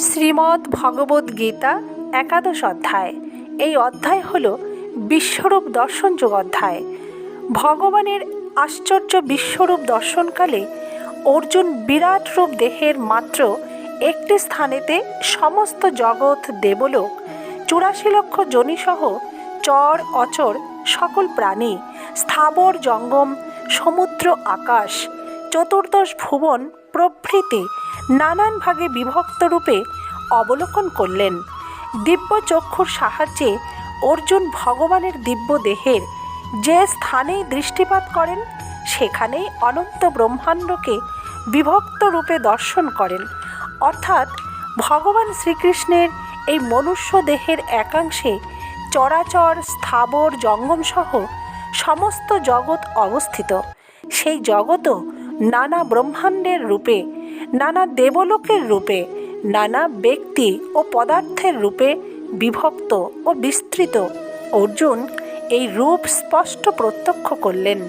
শ্রীমদ্ ভগবদ্ গীতা 11 অধ্যায়। এই অধ্যায় হল বিশ্বরূপ দর্শন যোগ অধ্যায়। ভগবানের আশ্চর্য বিশ্বরূপ দর্শনকালে অর্জুন বিরাট রূপ দেহের মাত্র একটি স্থানেতে সমস্ত জগৎ, দেবলোক, 84 লক্ষ যোনিসহ চর অচর সকল প্রাণী, স্থাবর জঙ্গম, সমুদ্র, আকাশ, 14 ভুবন প্রভৃতি নানান ভাগে বিভক্ত রূপে অবলোকন করলেন। দিব্য চক্ষুর সাহায্যে অর্জুন ভগবানের দিব্য দেহের যে স্থানেই দৃষ্টিপাত করেন সেখানেই অনন্ত ব্রহ্মাণ্ডকে বিভক্ত রূপে দর্শন করেন। অর্থাৎ ভগবান শ্রীকৃষ্ণের এই মনুষ্য দেহের একাংশে চরাচর, স্থাবর, জঙ্গমসহ সমস্ত জগৎ অবস্থিত। সেই জগৎও নানা ব্রহ্মাণ্ডের রূপে, নানা দেবলোকের রূপে, নানা ব্যক্তি ও পদার্থের রূপে বিভক্ত ও বিস্তৃত। অর্জুন এই রূপ স্পষ্ট প্রত্যক্ষ করলেন।